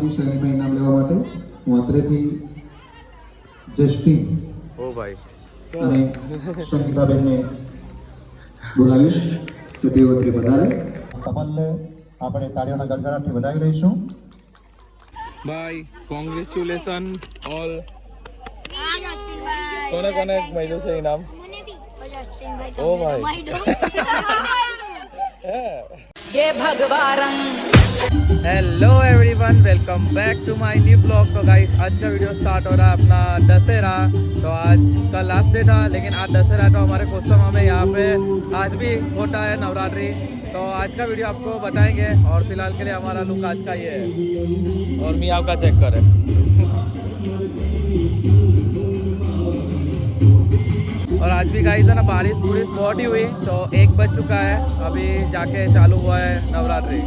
છું શ્રેણીમાં ઇનામ લેવા માટે. હું અત્રેથી જસ્ટિન ઓ ભાઈ અને સંગીતાબેનને બોલાવીશ કે તેઓ અત્રે પધારે. કમલને આપણે તાળીઓના ગડગડાટથી વધાવી લઈશું. ભાઈ કોંગ્રેચ્યુલેશન ઓલ. કોને કોને મળ્યું છે ઇનામ? ઓ ભાઈ ये भगवान. Hello everyone, welcome back to my new blog. तो गाइस आज का वीडियो स्टार्ट हो रहा है अपना दशहरा. तो आज का लास्ट डे था, लेकिन आज दशहरा तो हमारे कोस्टम में यहाँ पे आज भी होता है नवरात्रि. तो आज का वीडियो आपको बताएंगे और फिलहाल के लिए हमारा लुक आज का ये है. और मियाँ का चेक करें. और आज भी गाइस है ना बारिश पूरी बहुत ही हुई. तो 1 बज चुका है, अभी जाके चालू हुआ है नवरात्रि.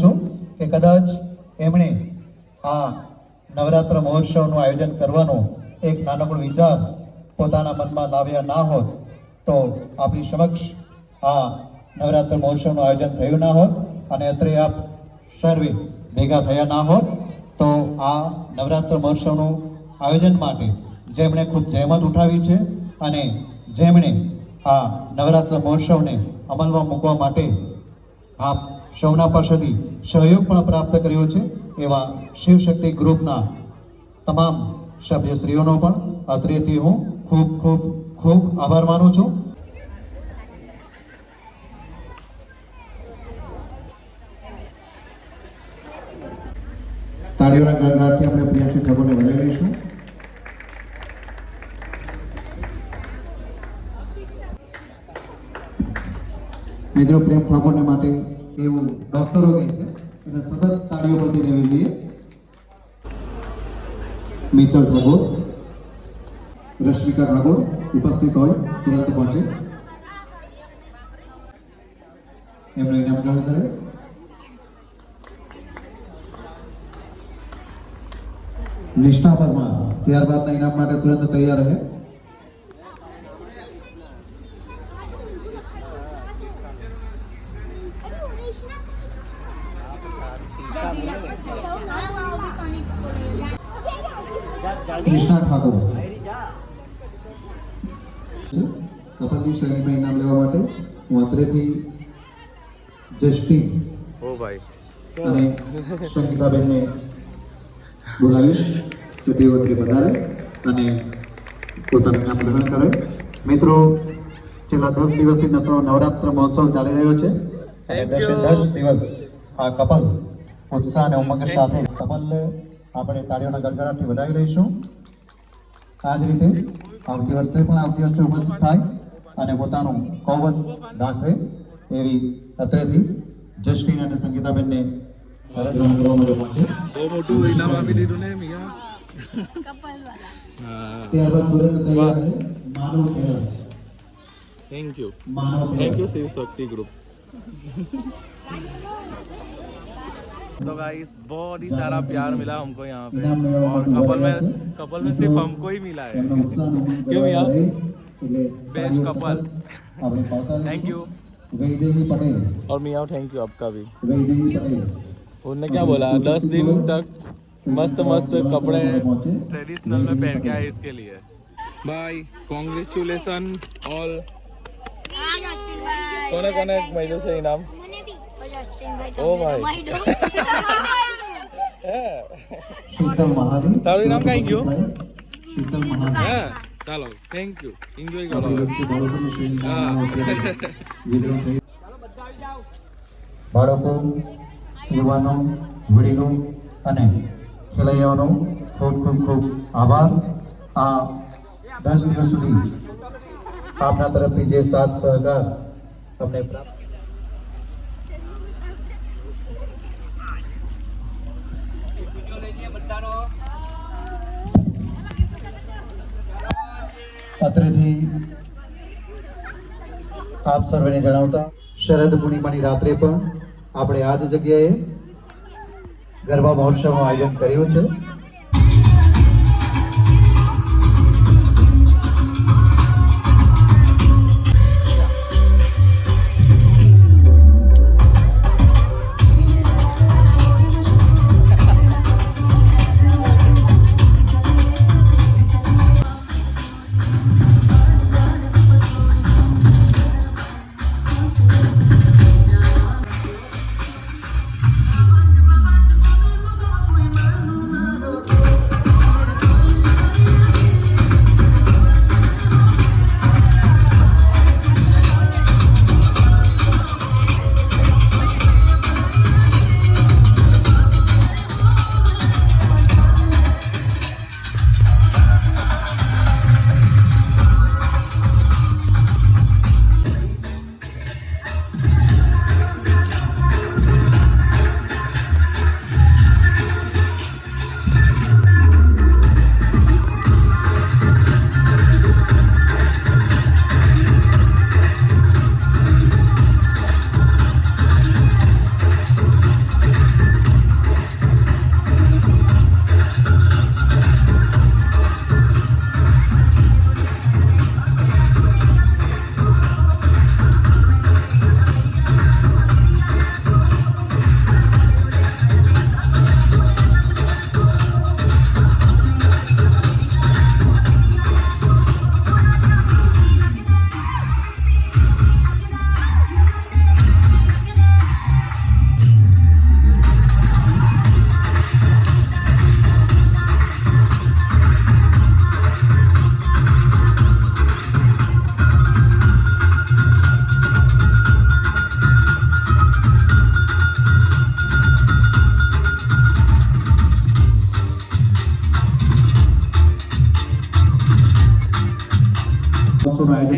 છું કે કદાચ એમણે આ નવરાત્ર મહોત્સવનું આયોજન કરવાનો એક નાનકડો વિચાર પોતાના મનમાં લાવ્યા ના હોત તો આપણી સમક્ષ આ નવરાત્ર મહોત્સવનું આયોજન થયું ના હોત અને અત્રે આપ સર્વે ભેગા થયા ના હોત તો આ નવરાત્ર મહોત્સવનું આયોજન માટે જેમણે ખૂબ જહેમત ઉઠાવી છે અને જેમણે આ નવરાત્ર મહોત્સવને અમલમાં મૂકવા માટે આપ સૌના પાસેથી સહયોગ પણ પ્રાપ્ત કર્યો છે એવા શિવશક્તિ ગ્રુપના તમામ સભ્યશ્રીઓનો પણ અત્રેથી હું ખૂબ ખૂબ ખૂબ આભાર માનું છું. તાળીઓના ગણગણાટથી આપણે પ્રિયાશ્રી ઠાકોરને વધાવી લઈશું. મિત્રો પ્રેમ ઠાકોરને માટે એવું ડોક્ટરો કહે છે એને સતત તાળીઓ પડતી રહેવી જોઈએ. મિત્તલ ઠાકોર, રશ્મિકા ઠાકોર ઉપસ્થિત હોય તુરંત પહોંચે, એમનું ઇનામ ગ્રહણ કરે. નિષ્ઠા પરમાર ત્યારબાદના ઇનામ માટે તુરંત તૈયાર રહે. કૃષ્ણા ઠાકોર કપલની શ્રેણીમાં ઇનામ લેવા માટે હું અત્રેથી જસ્ટિન ओ भाई અને સંગીતાબેનને બોલાવીશ કે તેઓ અત્રે પધારે અને પોતાનું નામ ગ્રહણ કરે. મિત્રો છેલ્લા 10 દિવસથી નવરાત્ર મહોત્સવ ચાલી રહ્યો છે અને 10 દિવસ આ કપલ ઉત્સાહ અને ઉમંગ સાથે કપલને આપણે તાળીઓના ગડગડાટથી વધાવી લઈશું. આ જ રીતે આવતી વર્ષે ઉપસ્થિત થાય અને પોતાનું કૌવત દાખવે એવી અત્રેથી જસ્ટિન અને સંગીતાબેનને ફરજ કરવા માટે પહોંચે. બહુ મોટું ઇનામ આપી દીધું ને મિયા. ત્યારબાદ તુરંત તૈયાર રહે Manav Tailor. Thank you Manav thank you Shiv Shakti group. तो गाइस बहुत ही सारा प्यार मिला हमको यहाँ पे और कपल में सिर्फ हमको ही मिला है. क्यों यार best couple. Thank you. Vaidehi Patel और मियाँ थैंक यू आपका भी. वैदेही पटेल उन्होंने क्या बोला 10 दिन तक मस्त मस्त कपड़े ट्रेडिशनल में पहन के आए इसके लिए. Bye congratulation all. कोने कोने महीने से इनाम. ओ भाई शीतल महादेव તારું ઇનામ કઈ ગયું. शीतल महादेव હા ચાલો થેન્ક યુ એન્જોય કરો. આપણી વચ્ચે બાળકોની શ્રેણીમાં વિતરણ થઈ. બાળકો, યુવાનો, વડીલો અને ખેલૈયાઓનો ખૂબ ખૂબ ખૂબ આભાર. આ 10 દિવસ સુધી આપના તરફથી જે સાથ સહકાર તમને પ્રાપ્ત અત્રેથી આપ સર્વેને જણાવતા શરદ પૂર્ણિમાની રાત્રે પણ આપણે આ જ જગ્યાએ ગરબા મહોત્સવનું આયોજન કર્યું છે.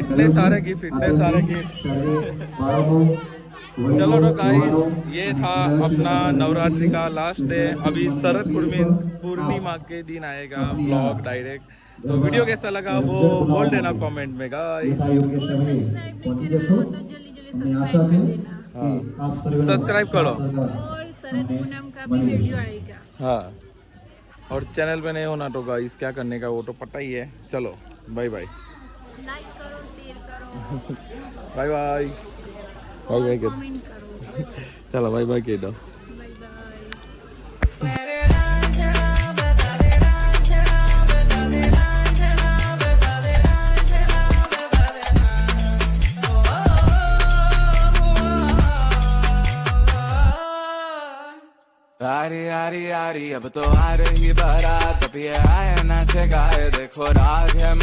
इतने सारे गिफ्ट चलो तो गाइस, ये था अपना नवरात्रि का लास्ट डे। अभी शरद पूर्णिमा के दिन आएगा ब्लॉग डायरेक्ट। तो वीडियो कैसा लगा वो बोल देना कमेंट में गाइस। सब्सक्राइब करो और शरद पूनम का भी वीडियो आएगा। हाँ, और चैनल पे नहीं होना तो गाइस क्या करने का वो तो पता ही है। चलो बाय बाय, लाइक करो, शेयर करो, बाय बाय, और कमेंट करो। चलो बाय बाय कह दो। Bye bye. आरी आरी आरी अब तो आ रही बारात, अब ये आए ना ठेकाए, देखो राग है